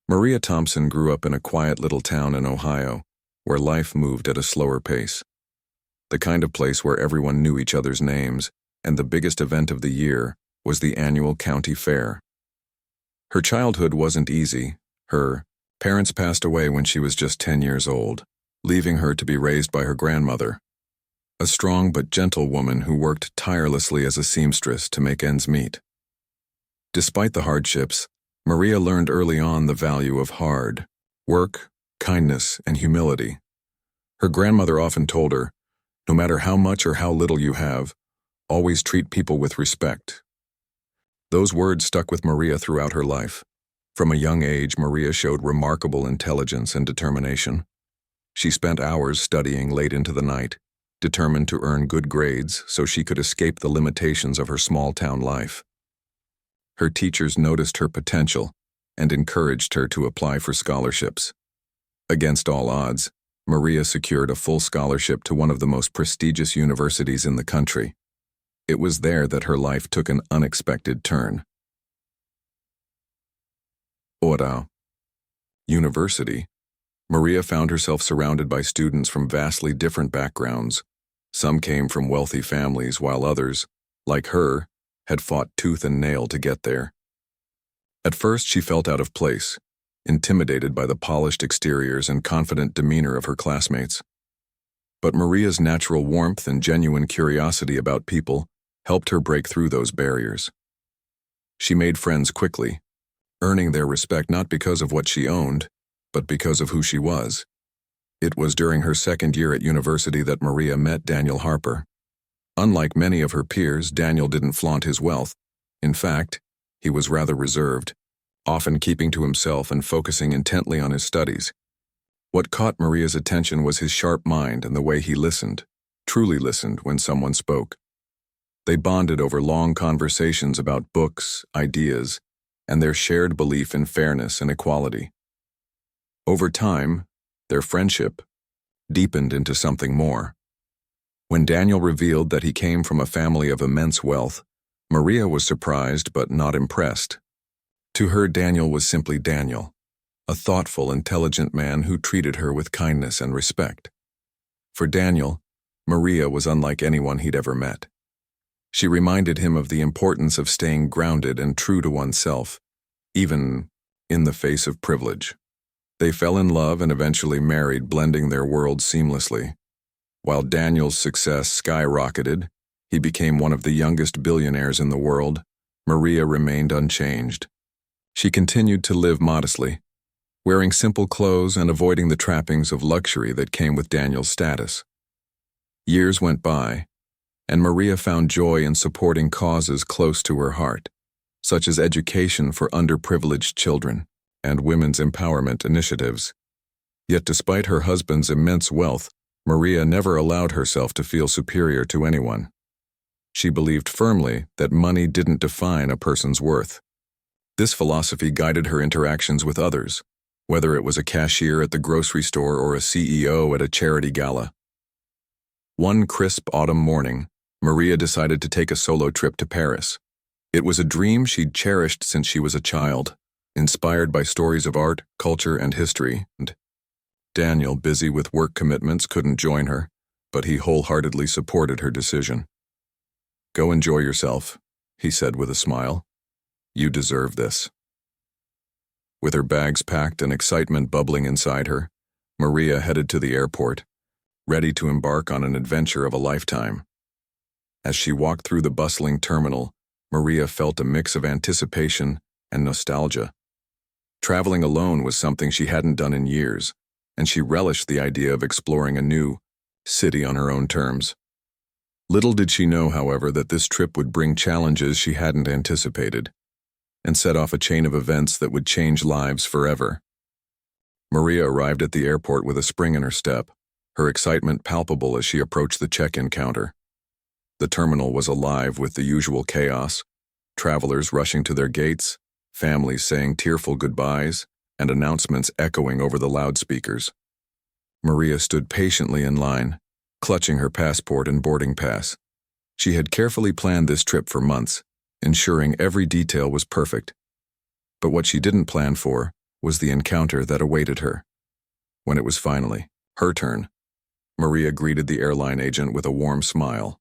Maria Thompson grew up in a quiet little town in Ohio, where life moved at a slower pace. The kind of place where everyone knew each other's names, and the biggest event of the year was the annual county fair. Her childhood wasn't easy. Her parents passed away when she was just 10 years old, leaving her to be raised by her grandmother, a strong but gentle woman who worked tirelessly as a seamstress to make ends meet. Despite the hardships, Maria learned early on the value of hard work, kindness, and humility. Her grandmother often told her, no matter how much or how little you have, always treat people with respect. Those words stuck with Maria throughout her life. From a young age, Maria showed remarkable intelligence and determination. She spent hours studying late into the night, determined to earn good grades so she could escape the limitations of her small-town life. Her teachers noticed her potential and encouraged her to apply for scholarships. Against all odds, Maria secured a full scholarship to one of the most prestigious universities in the country. It was there that her life took an unexpected turn. Orao. University. Maria found herself surrounded by students from vastly different backgrounds. Some came from wealthy families, while others, like her, had fought tooth and nail to get there. At first, she felt out of place, intimidated by the polished exteriors and confident demeanor of her classmates. But Maria's natural warmth and genuine curiosity about people helped her break through those barriers. She made friends quickly, earning their respect not because of what she owned, but because of who she was. It was during her second year at university that Maria met Daniel Harper. Unlike many of her peers, Daniel didn't flaunt his wealth. In fact, he was rather reserved, often keeping to himself and focusing intently on his studies. What caught Maria's attention was his sharp mind and the way he listened, truly listened when someone spoke. They bonded over long conversations about books, ideas, and their shared belief in fairness and equality. Over time, their friendship deepened into something more. When Daniel revealed that he came from a family of immense wealth, Maria was surprised but not impressed. To her, Daniel was simply Daniel, a thoughtful, intelligent man who treated her with kindness and respect. For Daniel, Maria was unlike anyone he'd ever met. She reminded him of the importance of staying grounded and true to oneself, even in the face of privilege. They fell in love and eventually married, blending their worlds seamlessly. While Daniel's success skyrocketed, he became one of the youngest billionaires in the world. Maria remained unchanged. She continued to live modestly, wearing simple clothes and avoiding the trappings of luxury that came with Daniel's status. Years went by, and Maria found joy in supporting causes close to her heart, such as education for underprivileged children and women's empowerment initiatives. Yet despite her husband's immense wealth, Maria never allowed herself to feel superior to anyone. She believed firmly that money didn't define a person's worth. This philosophy guided her interactions with others, whether it was a cashier at the grocery store or a CEO at a charity gala. One crisp autumn morning, Maria decided to take a solo trip to Paris. It was a dream she'd cherished since she was a child, inspired by stories of art, culture, and history. Daniel, busy with work commitments, couldn't join her, but he wholeheartedly supported her decision. "Go enjoy yourself," he said with a smile. "You deserve this." With her bags packed and excitement bubbling inside her, Maria headed to the airport, ready to embark on an adventure of a lifetime. As she walked through the bustling terminal, Maria felt a mix of anticipation and nostalgia. Traveling alone was something she hadn't done in years, and she relished the idea of exploring a new city on her own terms. Little did she know, however, that this trip would bring challenges she hadn't anticipated and set off a chain of events that would change lives forever. Maria arrived at the airport with a spring in her step, her excitement palpable as she approached the check-in counter. The terminal was alive with the usual chaos, travelers rushing to their gates, families saying tearful goodbyes, and announcements echoing over the loudspeakers. Maria stood patiently in line, clutching her passport and boarding pass. She had carefully planned this trip for months, ensuring every detail was perfect. But what she didn't plan for was the encounter that awaited her. When it was finally her turn, Maria greeted the airline agent with a warm smile.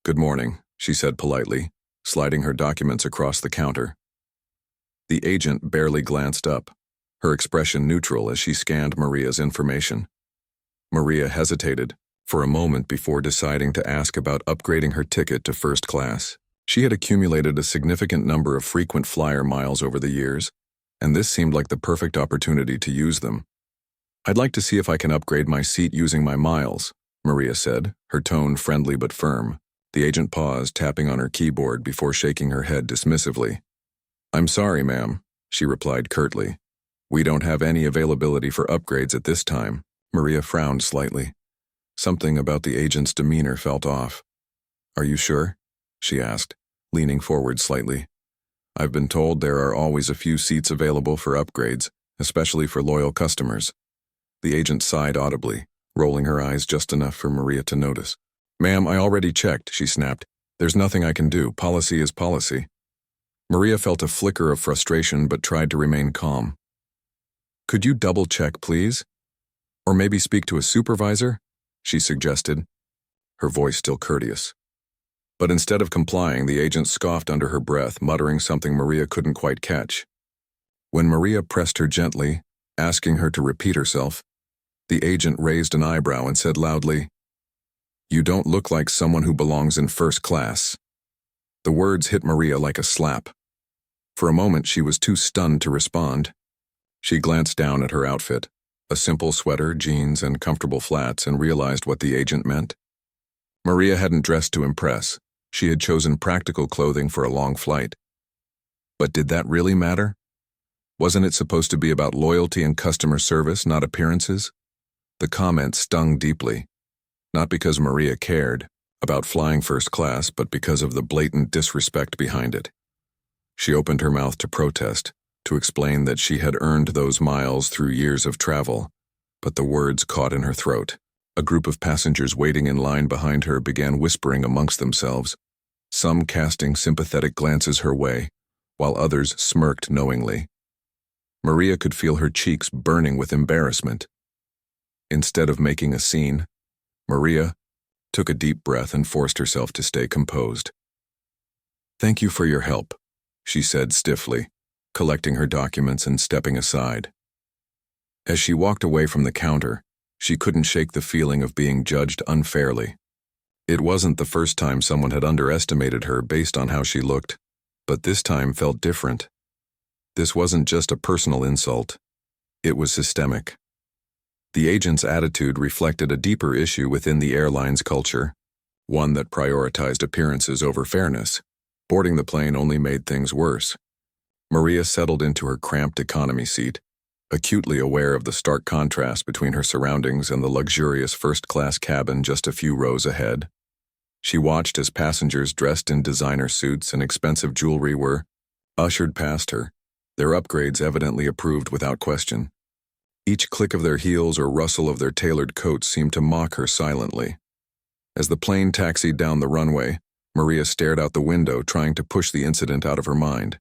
"Good morning," she said politely, sliding her documents across the counter. The agent barely glanced up, her expression neutral as she scanned Maria's information. Maria hesitated for a moment before deciding to ask about upgrading her ticket to first class. She had accumulated a significant number of frequent flyer miles over the years, and this seemed like the perfect opportunity to use them. "I'd like to see if I can upgrade my seat using my miles," Maria said, her tone friendly but firm. The agent paused, tapping on her keyboard before shaking her head dismissively. "I'm sorry, ma'am," she replied curtly. "We don't have any availability for upgrades at this time." Maria frowned slightly. Something about the agent's demeanor felt off. "Are you sure?" she asked, leaning forward slightly. "I've been told there are always a few seats available for upgrades, especially for loyal customers." The agent sighed audibly, rolling her eyes just enough for Maria to notice. "Ma'am, I already checked," she snapped. "There's nothing I can do. Policy is policy." Maria felt a flicker of frustration but tried to remain calm. "Could you double-check, please? Or maybe speak to a supervisor?" she suggested, her voice still courteous. But instead of complying, the agent scoffed under her breath, muttering something Maria couldn't quite catch. When Maria pressed her gently, asking her to repeat herself, the agent raised an eyebrow and said loudly, "You don't look like someone who belongs in first class." The words hit Maria like a slap. For a moment, she was too stunned to respond. She glanced down at her outfit, a simple sweater, jeans, and comfortable flats, and realized what the agent meant. Maria hadn't dressed to impress. She had chosen practical clothing for a long flight. But did that really matter? Wasn't it supposed to be about loyalty and customer service, not appearances? The comment stung deeply, not because Maria cared about flying first class, but because of the blatant disrespect behind it. She opened her mouth to protest, to explain that she had earned those miles through years of travel, but the words caught in her throat. A group of passengers waiting in line behind her began whispering amongst themselves, some casting sympathetic glances her way, while others smirked knowingly. Maria could feel her cheeks burning with embarrassment. Instead of making a scene, Maria took a deep breath and forced herself to stay composed. "Thank you for your help," she said stiffly, collecting her documents and stepping aside. As she walked away from the counter, she couldn't shake the feeling of being judged unfairly. It wasn't the first time someone had underestimated her based on how she looked, but this time felt different. This wasn't just a personal insult. It was systemic. The agent's attitude reflected a deeper issue within the airline's culture, one that prioritized appearances over fairness. Boarding the plane only made things worse. Maria settled into her cramped economy seat, acutely aware of the stark contrast between her surroundings and the luxurious first-class cabin just a few rows ahead. She watched as passengers dressed in designer suits and expensive jewelry were ushered past her, their upgrades evidently approved without question. Each click of their heels or rustle of their tailored coats seemed to mock her silently. As the plane taxied down the runway, Maria stared out the window, trying to push the incident out of her mind.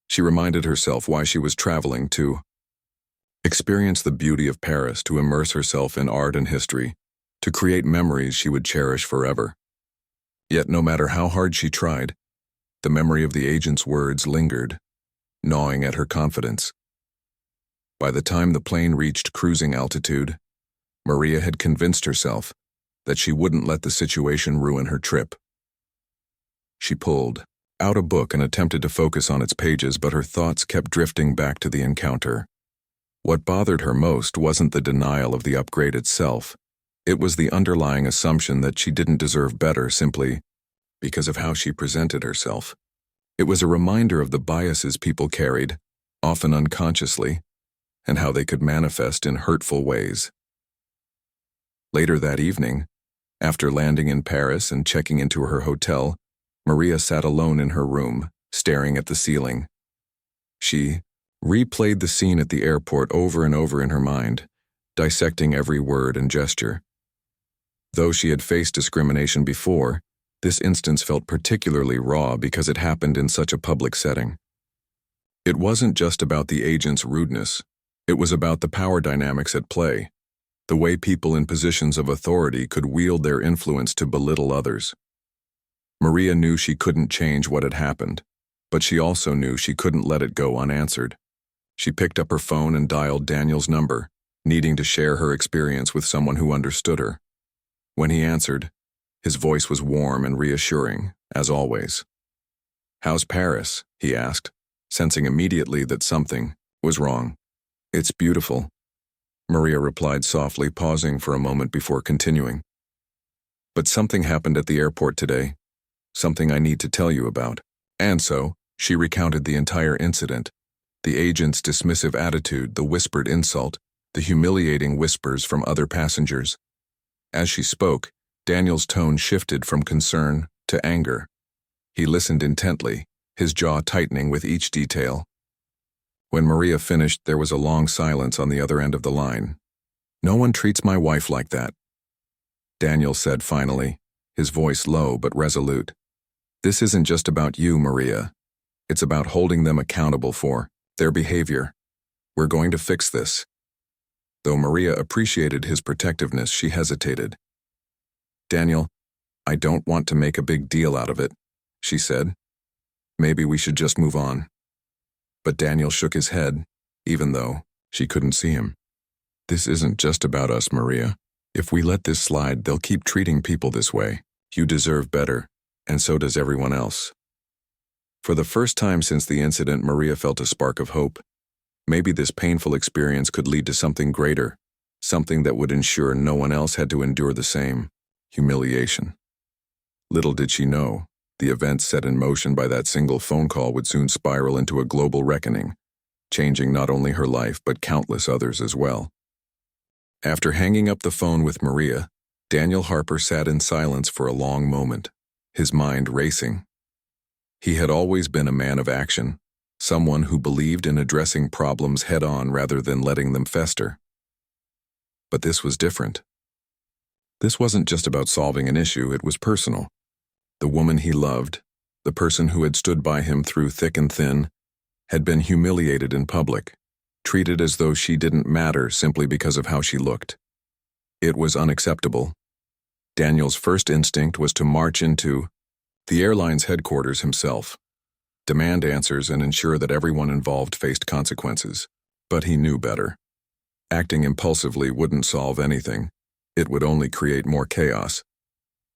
She reminded herself why she was traveling: to experience the beauty of Paris, to immerse herself in art and history, to create memories she would cherish forever. Yet no matter how hard she tried, the memory of the agent's words lingered, gnawing at her confidence. By the time the plane reached cruising altitude, Maria had convinced herself that she wouldn't let the situation ruin her trip. She pulled out a book and attempted to focus on its pages, but her thoughts kept drifting back to the encounter. What bothered her most wasn't the denial of the upgrade itself. It was the underlying assumption that she didn't deserve better simply because of how she presented herself. It was a reminder of the biases people carried, often unconsciously, and how they could manifest in hurtful ways. Later that evening, after landing in Paris and checking into her hotel, Maria sat alone in her room, staring at the ceiling. She replayed the scene at the airport over and over in her mind, dissecting every word and gesture. Though she had faced discrimination before, this instance felt particularly raw because it happened in such a public setting. It wasn't just about the agent's rudeness. It was about the power dynamics at play, the way people in positions of authority could wield their influence to belittle others. Maria knew she couldn't change what had happened, but she also knew she couldn't let it go unanswered. She picked up her phone and dialed Daniel's number, needing to share her experience with someone who understood her. When he answered, his voice was warm and reassuring, as always. "How's Paris?" he asked, sensing immediately that something was wrong. "It's beautiful," Maria replied softly, pausing for a moment before continuing. "But something happened at the airport today, something I need to tell you about." And so, she recounted the entire incident, the agent's dismissive attitude, the whispered insult, the humiliating whispers from other passengers. As she spoke, Daniel's tone shifted from concern to anger. He listened intently, his jaw tightening with each detail. When Maria finished, there was a long silence on the other end of the line. "No one treats my wife like that," Daniel said finally, his voice low but resolute. "This isn't just about you, Maria. It's about holding them accountable for their behavior. We're going to fix this." Though Maria appreciated his protectiveness, she hesitated. "Daniel, I don't want to make a big deal out of it," she said. "Maybe we should just move on." But Daniel shook his head, even though she couldn't see him. "This isn't just about us, Maria. If we let this slide, they'll keep treating people this way. You deserve better, and so does everyone else." For the first time since the incident, Maria felt a spark of hope. Maybe this painful experience could lead to something greater, something that would ensure no one else had to endure the same humiliation. Little did she know, the events set in motion by that single phone call would soon spiral into a global reckoning, changing not only her life but countless others as well. After hanging up the phone with Maria, Daniel Harper sat in silence for a long moment, his mind racing. He had always been a man of action, someone who believed in addressing problems head-on rather than letting them fester. But this was different. This wasn't just about solving an issue, it was personal. The woman he loved, the person who had stood by him through thick and thin, had been humiliated in public, treated as though she didn't matter simply because of how she looked. It was unacceptable. Daniel's first instinct was to march into the airline's headquarters himself, demand answers and ensure that everyone involved faced consequences. But he knew better. Acting impulsively wouldn't solve anything. It would only create more chaos.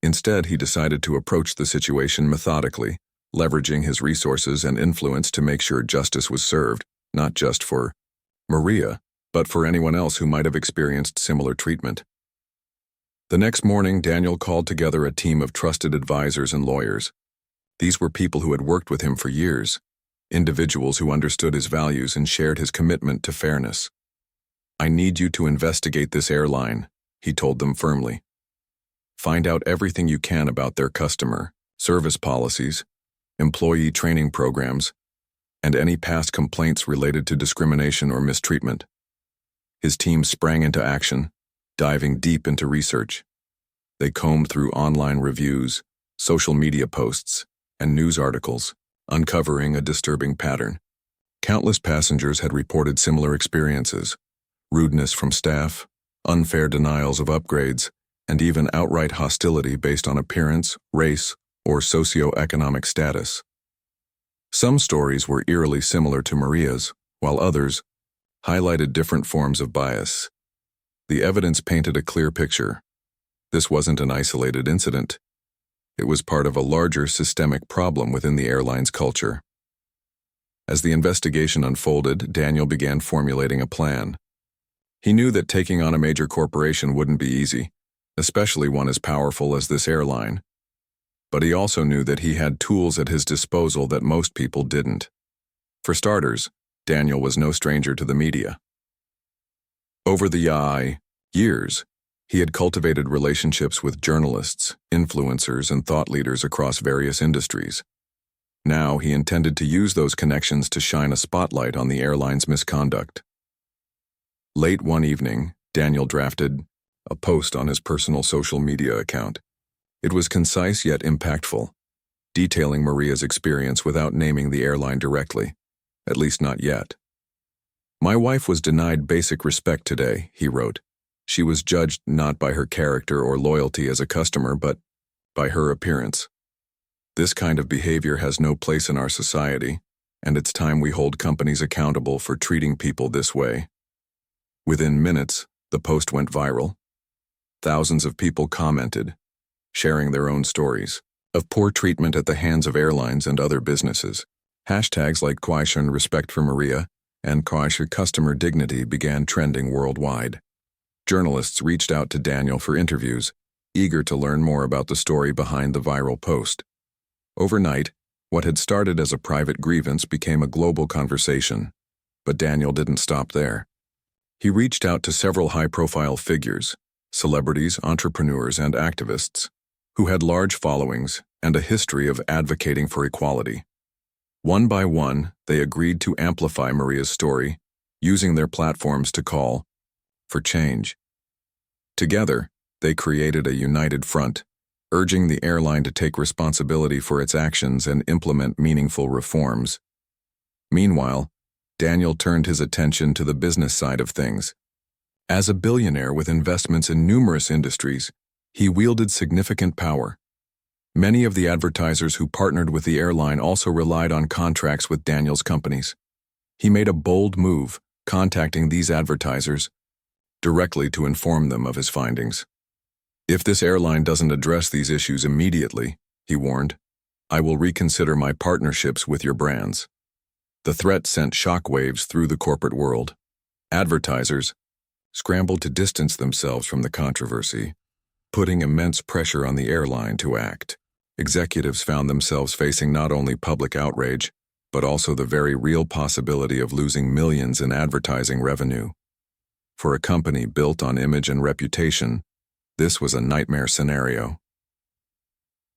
Instead, he decided to approach the situation methodically, leveraging his resources and influence to make sure justice was served, not just for Maria, but for anyone else who might have experienced similar treatment. The next morning, Daniel called together a team of trusted advisors and lawyers. These were people who had worked with him for years, individuals who understood his values and shared his commitment to fairness. "I need you to investigate this airline," he told them firmly. "Find out everything you can about their customer, service policies, employee training programs, and any past complaints related to discrimination or mistreatment." His team sprang into action, diving deep into research. They combed through online reviews, social media posts, and news articles, uncovering a disturbing pattern. Countless passengers had reported similar experiences: rudeness from staff, unfair denials of upgrades, and even outright hostility based on appearance, race, or socioeconomic status. Some stories were eerily similar to Maria's, while others highlighted different forms of bias. The evidence painted a clear picture. This wasn't an isolated incident. It was part of a larger systemic problem within the airline's culture. As the investigation unfolded, Daniel began formulating a plan. He knew that taking on a major corporation wouldn't be easy, especially one as powerful as this airline. But he also knew that he had tools at his disposal that most people didn't. For starters, Daniel was no stranger to the media. Over the years, he had cultivated relationships with journalists, influencers, and thought leaders across various industries. Now he intended to use those connections to shine a spotlight on the airline's misconduct. Late one evening, Daniel drafted a post on his personal social media account. It was concise yet impactful, detailing Maria's experience without naming the airline directly. At least not yet. My wife was denied basic respect today, he wrote. She was judged not by her character or loyalty as a customer, but by her appearance. This kind of behavior has no place in our society, and it's time we hold companies accountable for treating people this way. Within minutes, the post went viral. Thousands of people commented, sharing their own stories of poor treatment at the hands of airlines and other businesses. Hashtags like Question Respect for Maria and Question Customer Dignity began trending worldwide. Journalists reached out to Daniel for interviews, eager to learn more about the story behind the viral post. Overnight, what had started as a private grievance became a global conversation. But Daniel didn't stop there. He reached out to several high-profile figures, celebrities, entrepreneurs, and activists, who had large followings and a history of advocating for equality. One by one, they agreed to amplify Maria's story, using their platforms to call for change. Together, they created a united front, urging the airline to take responsibility for its actions and implement meaningful reforms. Meanwhile, Daniel turned his attention to the business side of things. As a billionaire with investments in numerous industries, he wielded significant power. Many of the advertisers who partnered with the airline also relied on contracts with Daniel's companies. He made a bold move, contacting these advertisers directly to inform them of his findings. If this airline doesn't address these issues immediately, he warned, I will reconsider my partnerships with your brands. The threat sent shockwaves through the corporate world. Advertisers scrambled to distance themselves from the controversy, putting immense pressure on the airline to act. Executives found themselves facing not only public outrage, but also the very real possibility of losing millions in advertising revenue. For a company built on image and reputation, this was a nightmare scenario.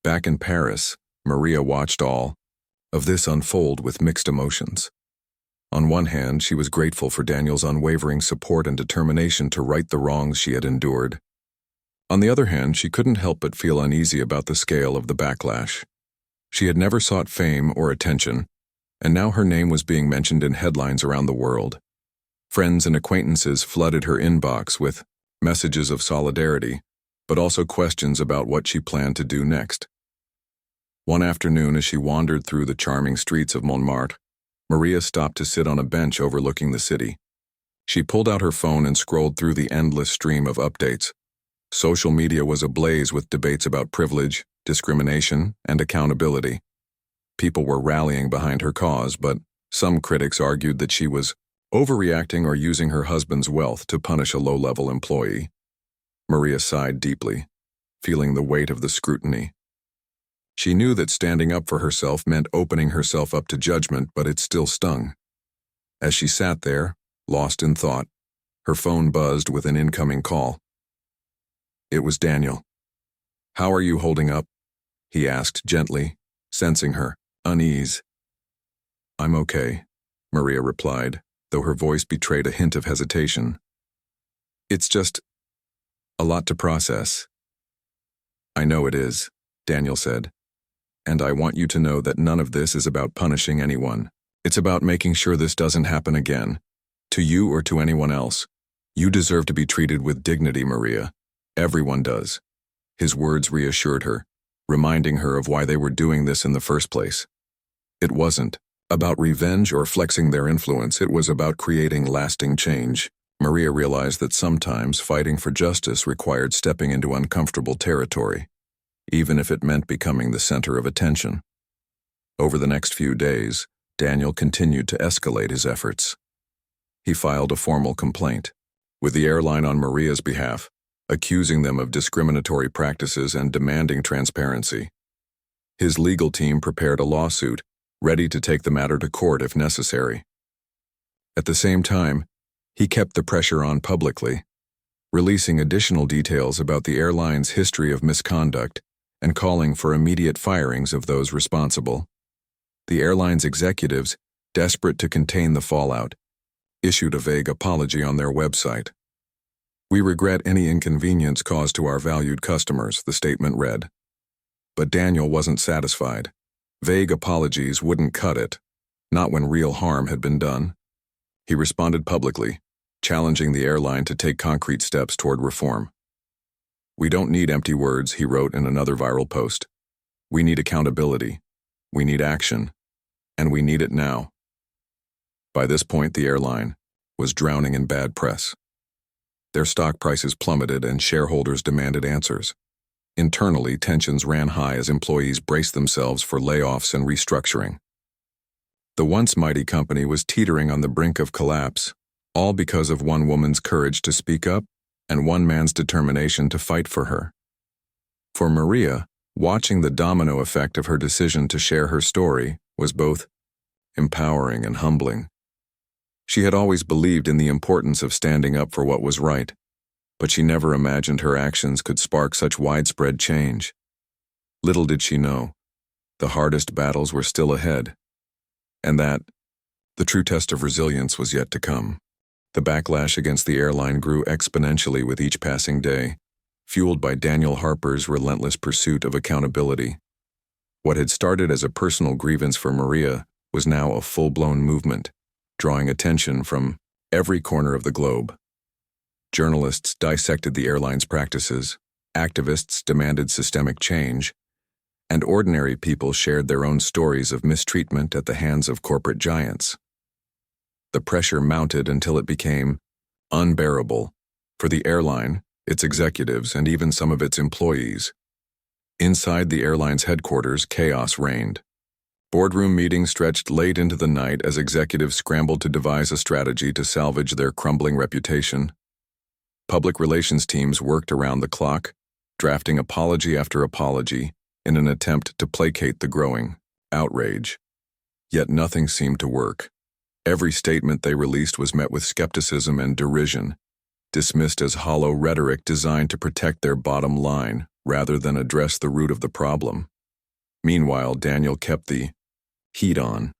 Back in Paris, Maria watched all of this unfold with mixed emotions. On one hand, she was grateful for Daniel's unwavering support and determination to right the wrongs she had endured. On the other hand, she couldn't help but feel uneasy about the scale of the backlash. She had never sought fame or attention, and now her name was being mentioned in headlines around the world. Friends and acquaintances flooded her inbox with messages of solidarity, but also questions about what she planned to do next. One afternoon, as she wandered through the charming streets of Montmartre, Maria stopped to sit on a bench overlooking the city. She pulled out her phone and scrolled through the endless stream of updates. Social media was ablaze with debates about privilege, discrimination, and accountability. People were rallying behind her cause, but some critics argued that she was overreacting or using her husband's wealth to punish a low-level employee. Maria sighed deeply, feeling the weight of the scrutiny. She knew that standing up for herself meant opening herself up to judgment, but it still stung. As she sat there, lost in thought, her phone buzzed with an incoming call. It was Daniel. "How are you holding up?" he asked gently, sensing her unease. "I'm okay," Maria replied, though her voice betrayed a hint of hesitation. "It's just a lot to process." "I know it is," Daniel said. "And I want you to know that none of this is about punishing anyone. It's about making sure this doesn't happen again, to you or to anyone else. You deserve to be treated with dignity, Maria. Everyone does." His words reassured her, reminding her of why they were doing this in the first place. It wasn't about revenge or flexing their influence, it was about creating lasting change. Maria realized that sometimes fighting for justice required stepping into uncomfortable territory, even if it meant becoming the center of attention. Over the next few days, Daniel continued to escalate his efforts. He filed a formal complaint with the airline on Maria's behalf, accusing them of discriminatory practices and demanding transparency. His legal team prepared a lawsuit, ready to take the matter to court if necessary. At the same time, he kept the pressure on publicly, releasing additional details about the airline's history of misconduct and calling for immediate firings of those responsible. The airline's executives, desperate to contain the fallout, issued a vague apology on their website. "We regret any inconvenience caused to our valued customers," the statement read. But Daniel wasn't satisfied. Vague apologies wouldn't cut it. not when real harm had been done. He responded publicly, challenging the airline to take concrete steps toward reform. "We don't need empty words," he wrote in another viral post. "We need accountability. We need action. And we need it now." By this point, the airline was drowning in bad press. Their stock prices plummeted and shareholders demanded answers. Internally, tensions ran high as employees braced themselves for layoffs and restructuring. The once mighty company was teetering on the brink of collapse, all because of one woman's courage to speak up and one man's determination to fight for her. For Maria, watching the domino effect of her decision to share her story was both empowering and humbling. She had always believed in the importance of standing up for what was right, but she never imagined her actions could spark such widespread change. Little did she know, the hardest battles were still ahead, and that the true test of resilience was yet to come. The backlash against the airline grew exponentially with each passing day, fueled by Daniel Harper's relentless pursuit of accountability. What had started as a personal grievance for Maria was now a full-blown movement, drawing attention from every corner of the globe. Journalists dissected the airline's practices, activists demanded systemic change, and ordinary people shared their own stories of mistreatment at the hands of corporate giants. The pressure mounted until it became unbearable for the airline, its executives, and even some of its employees. Inside the airline's headquarters, chaos reigned. Boardroom meetings stretched late into the night as executives scrambled to devise a strategy to salvage their crumbling reputation. Public relations teams worked around the clock, drafting apology after apology in an attempt to placate the growing outrage. Yet nothing seemed to work. Every statement they released was met with skepticism and derision, dismissed as hollow rhetoric designed to protect their bottom line rather than address the root of the problem. Meanwhile, Daniel kept the heat on.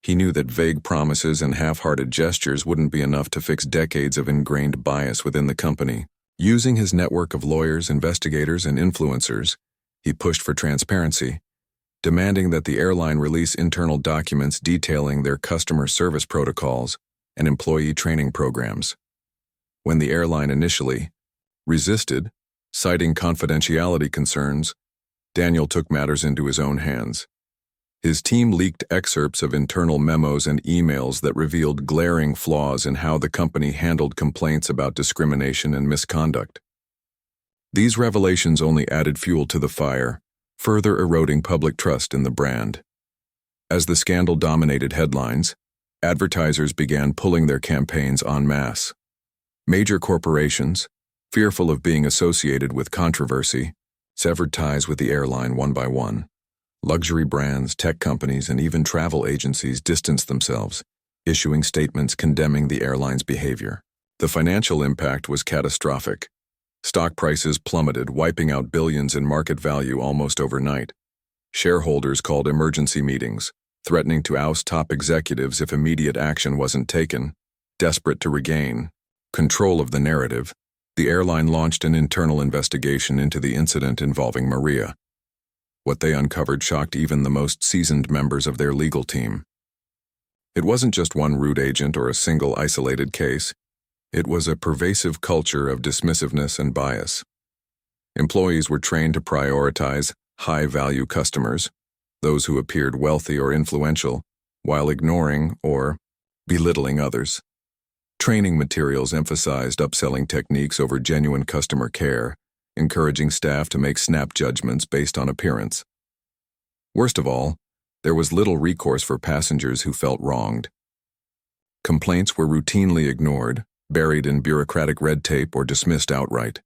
He knew that vague promises and half-hearted gestures wouldn't be enough to fix decades of ingrained bias within the company. Using his network of lawyers, investigators, and influencers, he pushed for transparency, demanding that the airline release internal documents detailing their customer service protocols and employee training programs. When the airline initially resisted, citing confidentiality concerns, Daniel took matters into his own hands. His team leaked excerpts of internal memos and emails that revealed glaring flaws in how the company handled complaints about discrimination and misconduct. These revelations only added fuel to the fire, further eroding public trust in the brand. As the scandal dominated headlines, advertisers began pulling their campaigns en masse. Major corporations, fearful of being associated with controversy, severed ties with the airline one by one. Luxury brands, tech companies, and even travel agencies distanced themselves, issuing statements condemning the airline's behavior. The financial impact was catastrophic. Stock prices plummeted, wiping out billions in market value almost overnight. Shareholders called emergency meetings, threatening to oust top executives if immediate action wasn't taken. Desperate to regain control of the narrative, the airline launched an internal investigation into the incident involving Maria. What they uncovered shocked even the most seasoned members of their legal team. It wasn't just one rude agent or a single isolated case. It was a pervasive culture of dismissiveness and bias. Employees were trained to prioritize high-value customers, those who appeared wealthy or influential, while ignoring or belittling others. Training materials emphasized upselling techniques over genuine customer care, encouraging staff to make snap judgments based on appearance. Worst of all, there was little recourse for passengers who felt wronged. Complaints were routinely ignored, buried in bureaucratic red tape, or dismissed outright.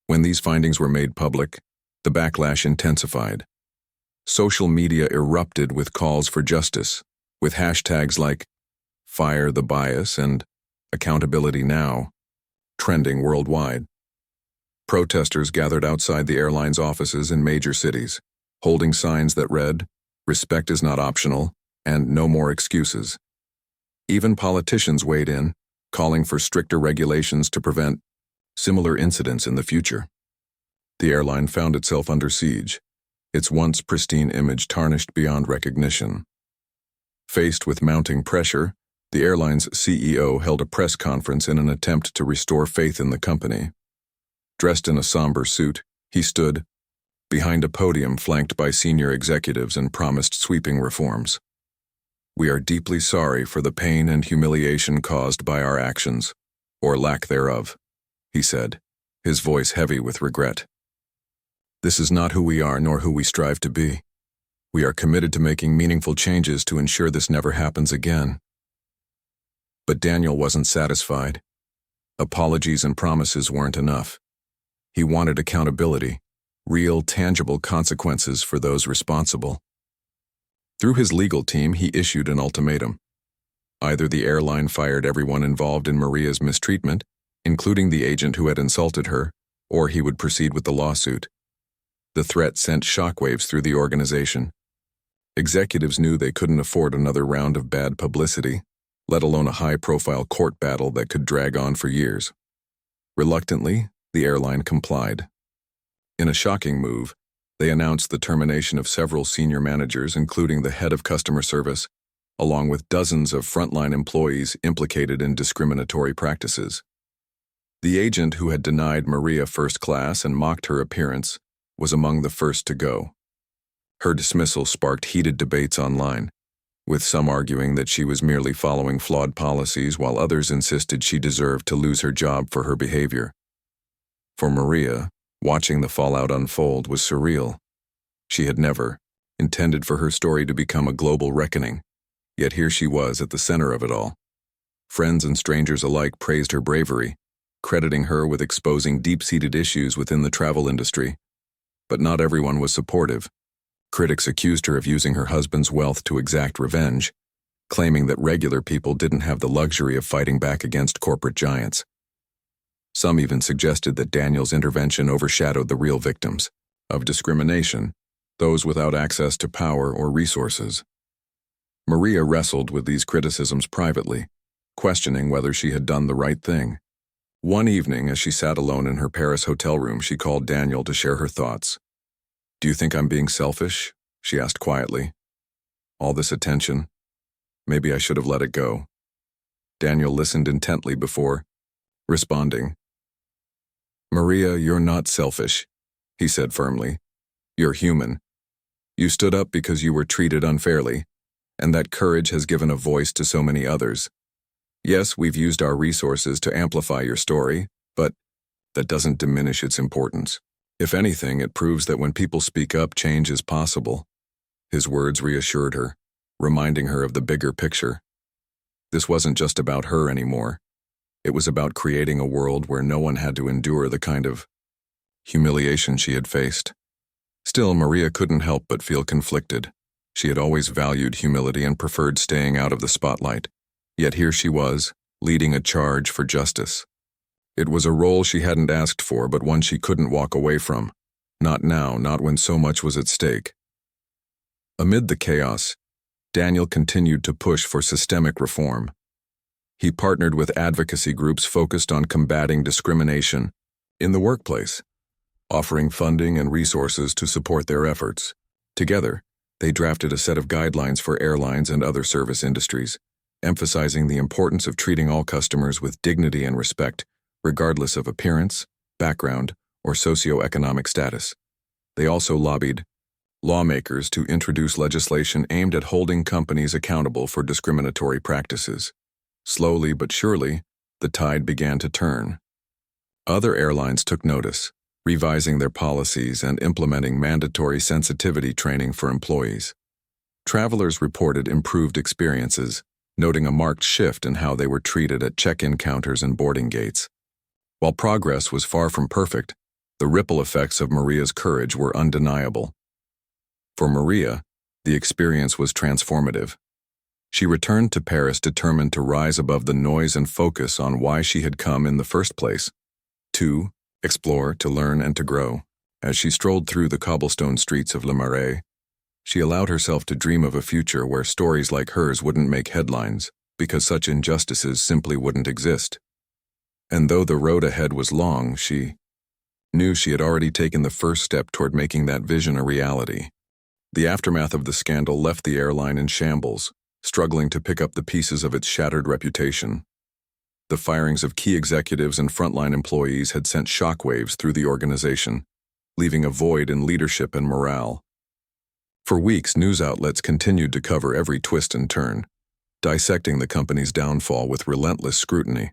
When these findings were made public, the backlash intensified. Social media erupted with calls for justice, with hashtags like "Fire the Bias" and "Accountability Now" trending worldwide. Protesters gathered outside the airline's offices in major cities, holding signs that read, "Respect is not optional," and "No more excuses." Even politicians weighed in, calling for stricter regulations to prevent similar incidents in the future. The airline found itself under siege, its once pristine image tarnished beyond recognition. Faced with mounting pressure, the airline's CEO held a press conference in an attempt to restore faith in the company. Dressed in a somber suit, he stood behind a podium flanked by senior executives and promised sweeping reforms. "We are deeply sorry for the pain and humiliation caused by our actions, or lack thereof," he said, his voice heavy with regret. "This is not who we are nor who we strive to be. We are committed to making meaningful changes to ensure this never happens again." But Daniel wasn't satisfied. Apologies and promises weren't enough. He wanted accountability, real, tangible consequences for those responsible. Through his legal team, he issued an ultimatum. Either the airline fired everyone involved in Maria's mistreatment, including the agent who had insulted her, or he would proceed with the lawsuit. The threat sent shockwaves through the organization. Executives knew they couldn't afford another round of bad publicity, let alone a high-profile court battle that could drag on for years. Reluctantly, the airline complied. In a shocking move, they announced the termination of several senior managers, including the head of customer service, along with dozens of frontline employees implicated in discriminatory practices. The agent who had denied Maria first class and mocked her appearance was among the first to go. Her dismissal sparked heated debates online, with some arguing that she was merely following flawed policies while others insisted she deserved to lose her job for her behavior. For Maria, watching the fallout unfold was surreal. She had never intended for her story to become a global reckoning, yet here she was at the center of it all. Friends and strangers alike praised her bravery, crediting her with exposing deep-seated issues within the travel industry. But not everyone was supportive. Critics accused her of using her husband's wealth to exact revenge, claiming that regular people didn't have the luxury of fighting back against corporate giants. Some even suggested that Daniel's intervention overshadowed the real victims of discrimination, those without access to power or resources. Maria wrestled with these criticisms privately, questioning whether she had done the right thing. One evening, as she sat alone in her Paris hotel room, she called Daniel to share her thoughts. "Do you think I'm being selfish?" she asked quietly. "All this attention? Maybe I should have let it go." Daniel listened intently before responding. "Maria, you're not selfish," he said firmly. "You're human. You stood up because you were treated unfairly, and that courage has given a voice to so many others. Yes, we've used our resources to amplify your story, but that doesn't diminish its importance. If anything, it proves that when people speak up, change is possible." His words reassured her, reminding her of the bigger picture. This wasn't just about her anymore. It was about creating a world where no one had to endure the kind of humiliation she had faced. Still, Maria couldn't help but feel conflicted. She had always valued humility and preferred staying out of the spotlight. Yet here she was, leading a charge for justice. It was a role she hadn't asked for, but one she couldn't walk away from. Not now, not when so much was at stake. Amid the chaos, Daniel continued to push for systemic reform. He partnered with advocacy groups focused on combating discrimination in the workplace, offering funding and resources to support their efforts. Together, they drafted a set of guidelines for airlines and other service industries, emphasizing the importance of treating all customers with dignity and respect, regardless of appearance, background, or socioeconomic status. They also lobbied lawmakers to introduce legislation aimed at holding companies accountable for discriminatory practices. Slowly but surely, the tide began to turn. Other airlines took notice, revising their policies and implementing mandatory sensitivity training for employees. Travelers reported improved experiences, noting a marked shift in how they were treated at check-in counters and boarding gates. While progress was far from perfect, the ripple effects of Maria's courage were undeniable. For Maria, the experience was transformative. She returned to Paris determined to rise above the noise and focus on why she had come in the first place. To explore, to learn, and to grow. As she strolled through the cobblestone streets of Le Marais, she allowed herself to dream of a future where stories like hers wouldn't make headlines, because such injustices simply wouldn't exist. And though the road ahead was long, she knew she had already taken the first step toward making that vision a reality. The aftermath of the scandal left the airline in shambles, struggling to pick up the pieces of its shattered reputation. The firings of key executives and frontline employees had sent shockwaves through the organization, leaving a void in leadership and morale. For weeks, news outlets continued to cover every twist and turn, dissecting the company's downfall with relentless scrutiny.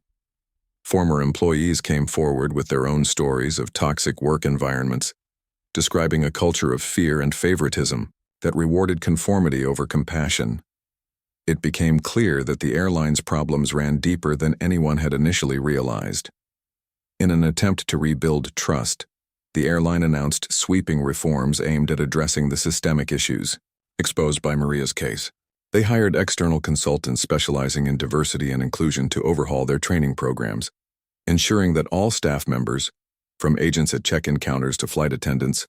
Former employees came forward with their own stories of toxic work environments, describing a culture of fear and favoritism that rewarded conformity over compassion. It became clear that the airline's problems ran deeper than anyone had initially realized. In an attempt to rebuild trust, the airline announced sweeping reforms aimed at addressing the systemic issues exposed by Maria's case. They hired external consultants specializing in diversity and inclusion to overhaul their training programs, ensuring that all staff members, from agents at check-in counters to flight attendants,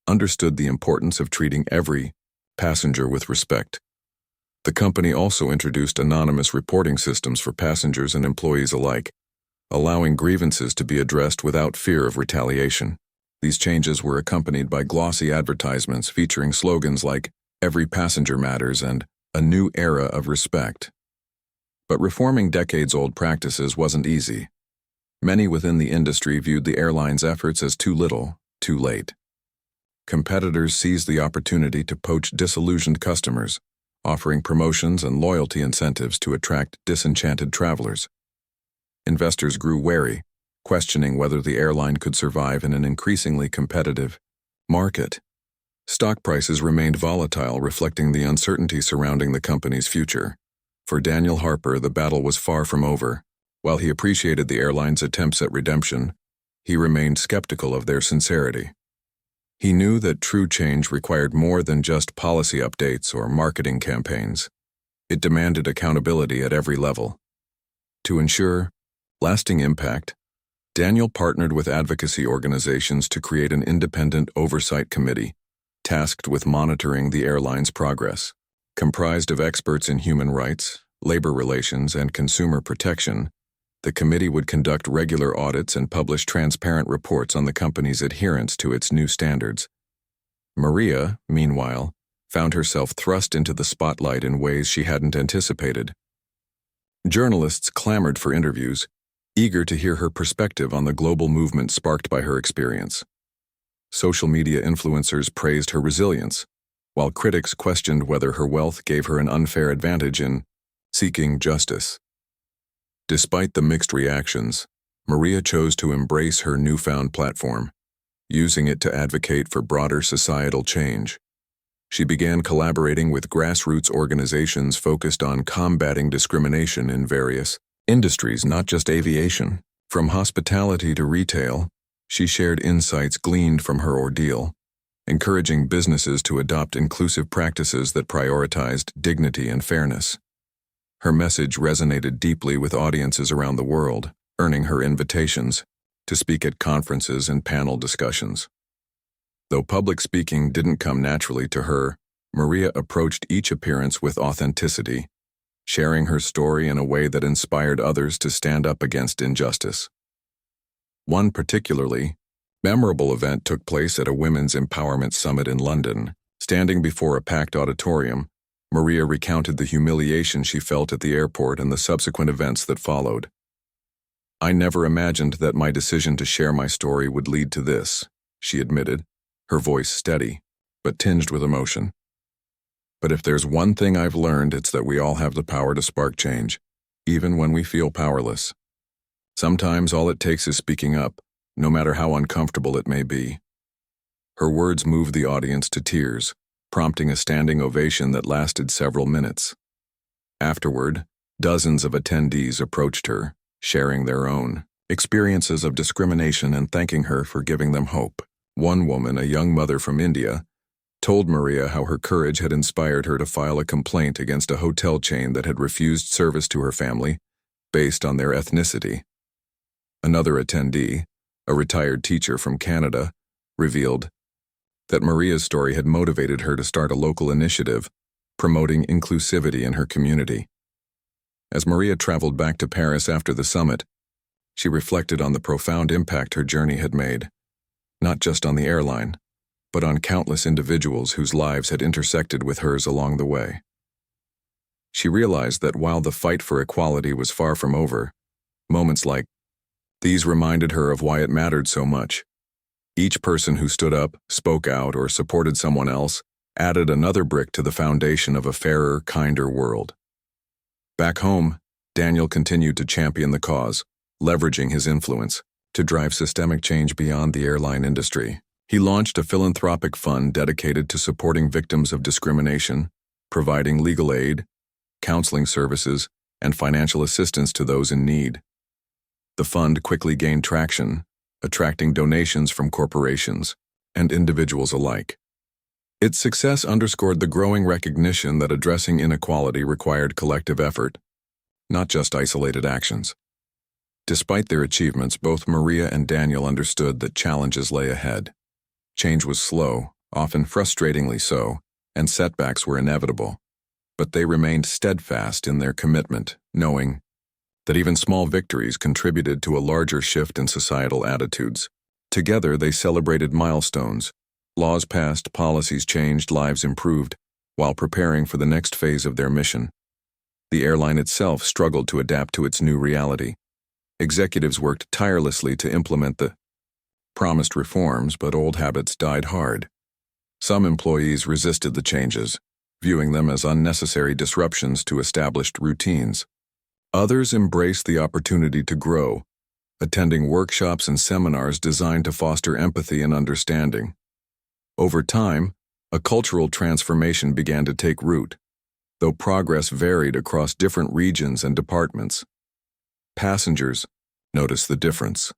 understood the importance of treating every passenger with respect. The company also introduced anonymous reporting systems for passengers and employees alike, allowing grievances to be addressed without fear of retaliation. These changes were accompanied by glossy advertisements featuring slogans like "Every passenger matters" and "A new era of respect." But reforming decades-old practices wasn't easy. Many within the industry viewed the airline's efforts as too little, too late. Competitors seized the opportunity to poach disillusioned customers, offering promotions and loyalty incentives to attract disenchanted travelers. Investors grew wary, questioning whether the airline could survive in an increasingly competitive market. Stock prices remained volatile, reflecting the uncertainty surrounding the company's future. For Daniel Harper, the battle was far from over. While he appreciated the airline's attempts at redemption, he remained skeptical of their sincerity. He knew that true change required more than just policy updates or marketing campaigns. It demanded accountability at every level. To ensure lasting impact, Daniel partnered with advocacy organizations to create an independent oversight committee tasked with monitoring the airline's progress. Comprised of experts in human rights, labor relations, and consumer protection, the committee would conduct regular audits and publish transparent reports on the company's adherence to its new standards. Maria, meanwhile, found herself thrust into the spotlight in ways she hadn't anticipated. Journalists clamored for interviews, eager to hear her perspective on the global movement sparked by her experience. Social media influencers praised her resilience, while critics questioned whether her wealth gave her an unfair advantage in seeking justice. Despite the mixed reactions, Maria chose to embrace her newfound platform, using it to advocate for broader societal change. She began collaborating with grassroots organizations focused on combating discrimination in various industries, not just aviation. From hospitality to retail, she shared insights gleaned from her ordeal, encouraging businesses to adopt inclusive practices that prioritized dignity and fairness. Her message resonated deeply with audiences around the world, earning her invitations to speak at conferences and panel discussions. Though public speaking didn't come naturally to her, Maria approached each appearance with authenticity, sharing her story in a way that inspired others to stand up against injustice. One particularly memorable event took place at a women's empowerment summit in London. Standing before a packed auditorium, Maria recounted the humiliation she felt at the airport and the subsequent events that followed. "I never imagined that my decision to share my story would lead to this," she admitted, her voice steady, but tinged with emotion. "But if there's one thing I've learned, it's that we all have the power to spark change, even when we feel powerless. Sometimes all it takes is speaking up, no matter how uncomfortable it may be." Her words moved the audience to tears, prompting a standing ovation that lasted several minutes. Afterward, dozens of attendees approached her, sharing their own experiences of discrimination and thanking her for giving them hope. One woman, a young mother from India, told Maria how her courage had inspired her to file a complaint against a hotel chain that had refused service to her family based on their ethnicity. Another attendee, a retired teacher from Canada, revealed that Maria's story had motivated her to start a local initiative promoting inclusivity in her community. As Maria traveled back to Paris after the summit, she reflected on the profound impact her journey had made, not just on the airline, but on countless individuals whose lives had intersected with hers along the way. She realized that while the fight for equality was far from over, moments like these reminded her of why it mattered so much. Each person who stood up, spoke out, or supported someone else added another brick to the foundation of a fairer, kinder world. Back home, Daniel continued to champion the cause, leveraging his influence to drive systemic change beyond the airline industry. He launched a philanthropic fund dedicated to supporting victims of discrimination, providing legal aid, counseling services, and financial assistance to those in need. The fund quickly gained traction, attracting donations from corporations and individuals alike. Its success underscored the growing recognition that addressing inequality required collective effort, not just isolated actions. Despite their achievements, both Maria and Daniel understood that challenges lay ahead. Change was slow, often frustratingly so, and setbacks were inevitable. But they remained steadfast in their commitment, knowing that even small victories contributed to a larger shift in societal attitudes. Together, they celebrated milestones. Laws passed, policies changed, lives improved, while preparing for the next phase of their mission. The airline itself struggled to adapt to its new reality. Executives worked tirelessly to implement the promised reforms, but old habits died hard. Some employees resisted the changes, viewing them as unnecessary disruptions to established routines. Others embraced the opportunity to grow, attending workshops and seminars designed to foster empathy and understanding. Over time, a cultural transformation began to take root, though progress varied across different regions and departments. Passengers noticed the difference.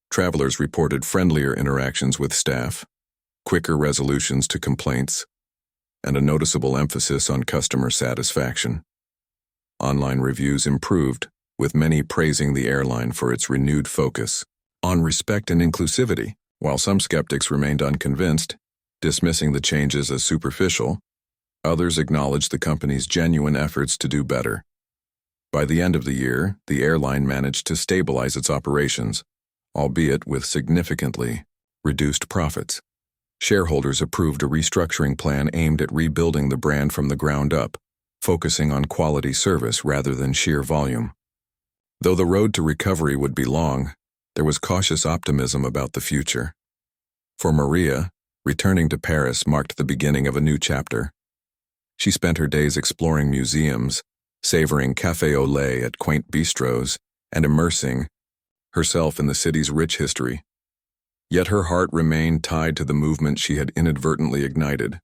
Travelers reported friendlier interactions with staff, quicker resolutions to complaints, and a noticeable emphasis on customer satisfaction. Online reviews improved, with many praising the airline for its renewed focus on respect and inclusivity, while some skeptics remained unconvinced, dismissing the changes as superficial. Others acknowledged the company's genuine efforts to do better. By the end of the year, the airline managed to stabilize its operations, albeit with significantly reduced profits. Shareholders approved a restructuring plan aimed at rebuilding the brand from the ground up, focusing on quality service rather than sheer volume. Though the road to recovery would be long, there was cautious optimism about the future. For Maria, returning to Paris marked the beginning of a new chapter. She spent her days exploring museums, savoring café au lait at quaint bistros, and immersing herself in the city's rich history. Yet her heart remained tied to the movement she had inadvertently ignited.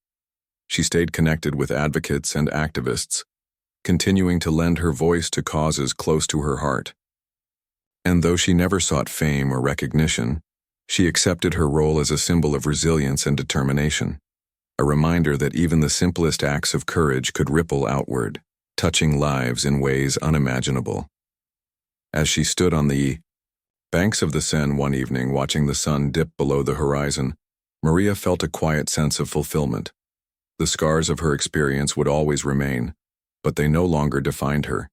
She stayed connected with advocates and activists, continuing to lend her voice to causes close to her heart. And though she never sought fame or recognition, she accepted her role as a symbol of resilience and determination, a reminder that even the simplest acts of courage could ripple outward, touching lives in ways unimaginable. As she stood on the banks of the Seine one evening watching the sun dip below the horizon, Maria felt a quiet sense of fulfillment. The scars of her experience would always remain, but they no longer defined her.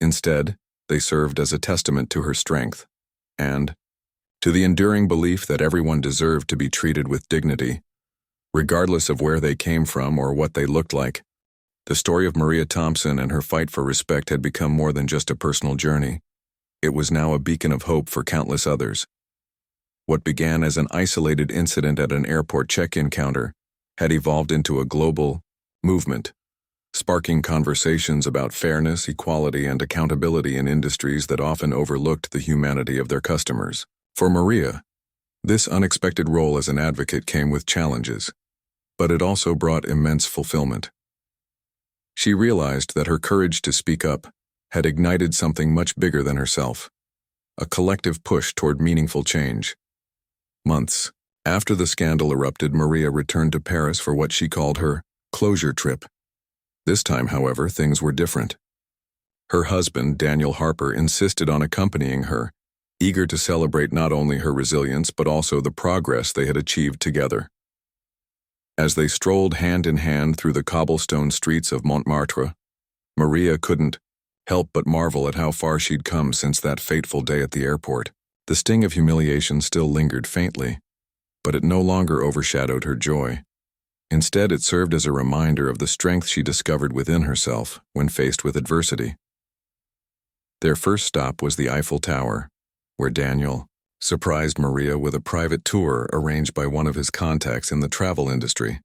Instead, they served as a testament to her strength and to the enduring belief that everyone deserved to be treated with dignity, regardless of where they came from or what they looked like. The story of Maria Thompson and her fight for respect had become more than just a personal journey. It was now a beacon of hope for countless others. What began as an isolated incident at an airport check-in counter had evolved into a global movement, sparking conversations about fairness, equality, and accountability in industries that often overlooked the humanity of their customers. For Maria, this unexpected role as an advocate came with challenges, but it also brought immense fulfillment. She realized that her courage to speak up had ignited something much bigger than herself, a collective push toward meaningful change. Months after the scandal erupted, Maria returned to Paris for what she called her closure trip. This time, however, things were different. Her husband, Daniel Harper, insisted on accompanying her, eager to celebrate not only her resilience but also the progress they had achieved together. As they strolled hand in hand through the cobblestone streets of Montmartre, Maria couldn't help but marvel at how far she'd come since that fateful day at the airport. The sting of humiliation still lingered faintly, but it no longer overshadowed her joy. Instead, it served as a reminder of the strength she discovered within herself when faced with adversity. Their first stop was the Eiffel Tower, where Daniel surprised Maria with a private tour arranged by one of his contacts in the travel industry.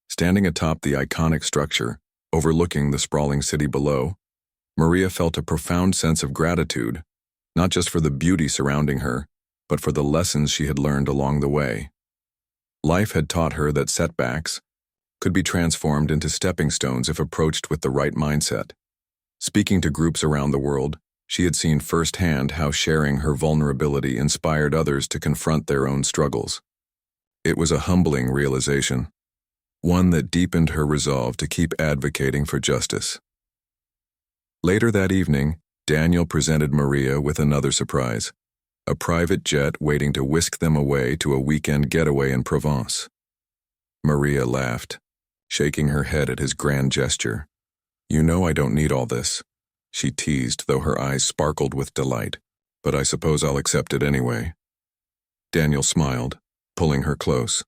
Standing atop the iconic structure, overlooking the sprawling city below, Maria felt a profound sense of gratitude, not just for the beauty surrounding her, but for the lessons she had learned along the way. Life had taught her that setbacks could be transformed into stepping stones if approached with the right mindset. Speaking to groups around the world, she had seen firsthand how sharing her vulnerability inspired others to confront their own struggles. It was a humbling realization, one that deepened her resolve to keep advocating for justice. Later that evening, Daniel presented Maria with another surprise, a private jet waiting to whisk them away to a weekend getaway in Provence. Maria laughed, shaking her head at his grand gesture. "You know I don't need all this," she teased, though her eyes sparkled with delight. "But I suppose I'll accept it anyway." Daniel smiled, pulling her close.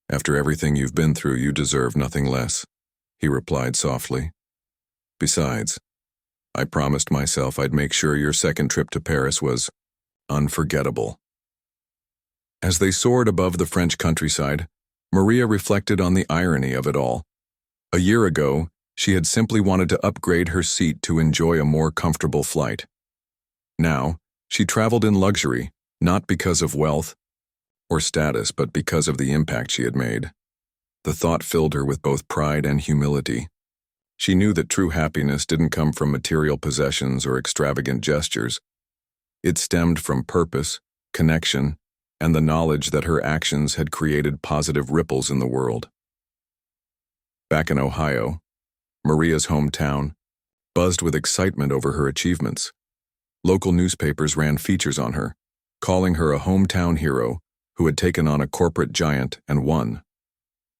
"After everything you've been through, you deserve nothing less," he replied softly. "Besides, I promised myself I'd make sure your second trip to Paris was unforgettable." As they soared above the French countryside, Maria reflected on the irony of it all. A year ago, she had simply wanted to upgrade her seat to enjoy a more comfortable flight. Now, she traveled in luxury, not because of wealth or status, but because of the impact she had made. The thought filled her with both pride and humility. She knew that true happiness didn't come from material possessions or extravagant gestures. It stemmed from purpose, connection, and the knowledge that her actions had created positive ripples in the world. Back in Ohio, Maria's hometown, buzzed with excitement over her achievements. Local newspapers ran features on her, calling her a hometown hero who had taken on a corporate giant and won.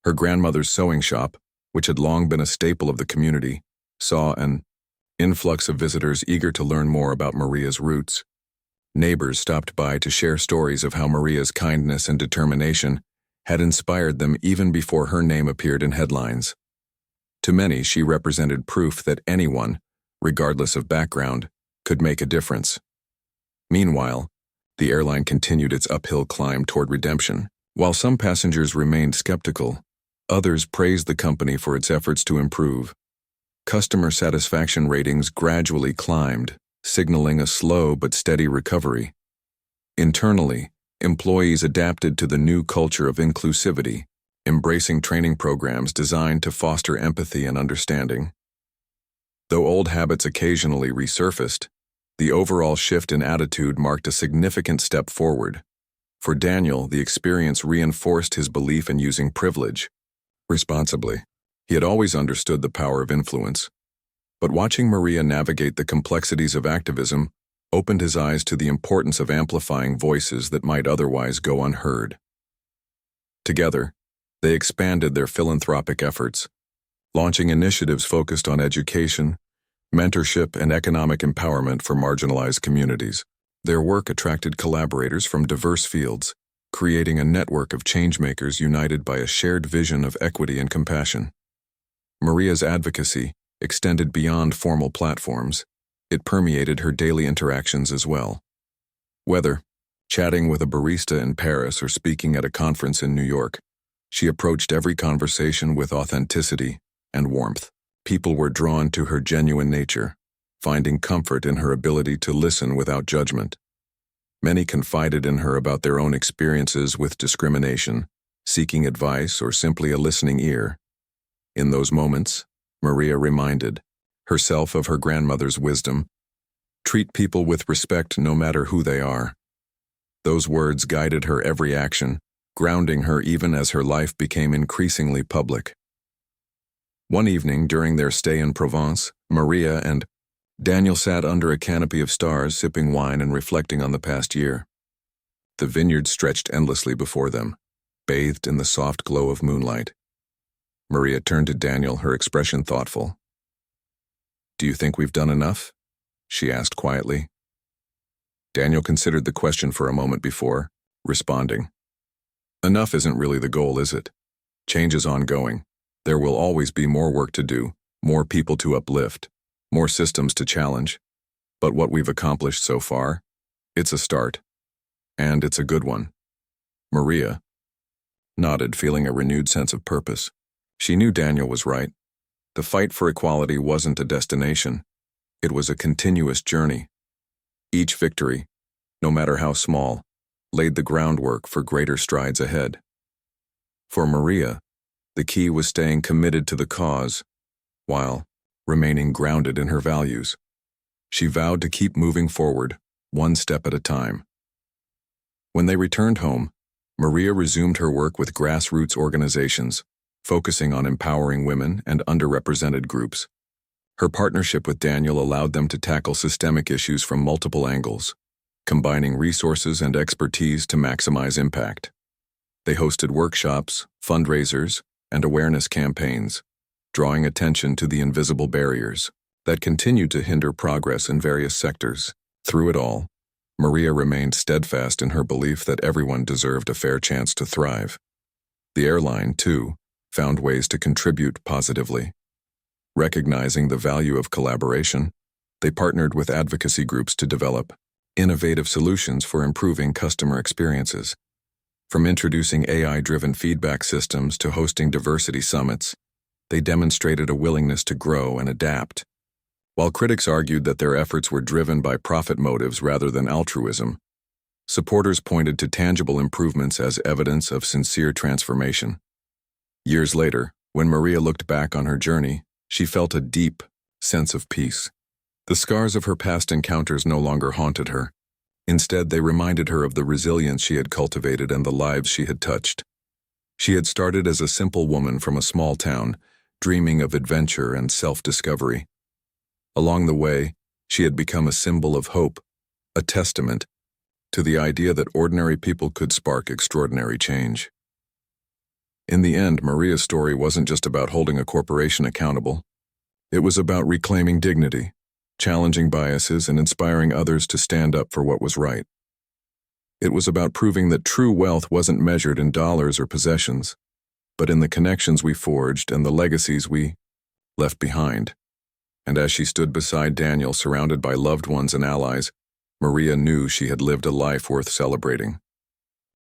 Her grandmother's sewing shop, which had long been a staple of the community, saw an influx of visitors eager to learn more about Maria's roots. Neighbors stopped by to share stories of how Maria's kindness and determination had inspired them even before her name appeared in headlines. To many, she represented proof that anyone, regardless of background, could make a difference. Meanwhile, the airline continued its uphill climb toward redemption. While some passengers remained skeptical, others praised the company for its efforts to improve. Customer satisfaction ratings gradually climbed, signaling a slow but steady recovery. Internally, employees adapted to the new culture of inclusivity, embracing training programs designed to foster empathy and understanding. Though old habits occasionally resurfaced, the overall shift in attitude marked a significant step forward. For Daniel, the experience reinforced his belief in using privilege responsibly. He had always understood the power of influence, but watching Maria navigate the complexities of activism opened his eyes to the importance of amplifying voices that might otherwise go unheard. Together, they expanded their philanthropic efforts, launching initiatives focused on education, mentorship, and economic empowerment for marginalized communities. Their work attracted collaborators from diverse fields, creating a network of changemakers united by a shared vision of equity and compassion. Maria's advocacy extended beyond formal platforms. It permeated her daily interactions as well. Whether chatting with a barista in Paris or speaking at a conference in New York, she approached every conversation with authenticity and warmth. People were drawn to her genuine nature, finding comfort in her ability to listen without judgment. Many confided in her about their own experiences with discrimination, seeking advice, or simply a listening ear. In those moments, Maria reminded herself of her grandmother's wisdom: treat people with respect no matter who they are. Those words guided her every action, grounding her even as her life became increasingly public. One evening during their stay in Provence, Maria and Daniel sat under a canopy of stars, sipping wine and reflecting on the past year. The vineyard stretched endlessly before them, bathed in the soft glow of moonlight. Maria turned to Daniel, her expression thoughtful. "Do you think we've done enough?" she asked quietly. Daniel considered the question for a moment before responding. "Enough isn't really the goal, is it? Change is ongoing. There will always be more work to do, more people to uplift, more systems to challenge. But what we've accomplished so far, it's a start. And it's a good one. Maria nodded, feeling a renewed sense of purpose. She knew Daniel was right. The fight for equality wasn't a destination. It was a continuous journey. Each victory, no matter how small, laid the groundwork for greater strides ahead. For Maria, the key was staying committed to the cause, while remaining grounded in her values. She vowed to keep moving forward, one step at a time. When they returned home, Maria resumed her work with grassroots organizations, focusing on empowering women and underrepresented groups. Her partnership with Daniel allowed them to tackle systemic issues from multiple angles, combining resources and expertise to maximize impact. They hosted workshops, fundraisers, and awareness campaigns, drawing attention to the invisible barriers that continued to hinder progress in various sectors. Through it all, Maria remained steadfast in her belief that everyone deserved a fair chance to thrive. The airline, too, found ways to contribute positively. Recognizing the value of collaboration, they partnered with advocacy groups to develop innovative solutions for improving customer experiences. From introducing AI-driven feedback systems to hosting diversity summits, they demonstrated a willingness to grow and adapt. While critics argued that their efforts were driven by profit motives rather than altruism, supporters pointed to tangible improvements as evidence of sincere transformation. Years later, when Maria looked back on her journey, she felt a deep sense of peace. The scars of her past encounters no longer haunted her. Instead, they reminded her of the resilience she had cultivated and the lives she had touched. She had started as a simple woman from a small town, dreaming of adventure and self-discovery. Along the way, she had become a symbol of hope, a testament to the idea that ordinary people could spark extraordinary change. In the end, Maria's story wasn't just about holding a corporation accountable. It was about reclaiming dignity, challenging biases, and inspiring others to stand up for what was right. It was about proving that true wealth wasn't measured in dollars or possessions, but in the connections we forged and the legacies we left behind. And as she stood beside Daniel, surrounded by loved ones and allies, Maria knew she had lived a life worth celebrating.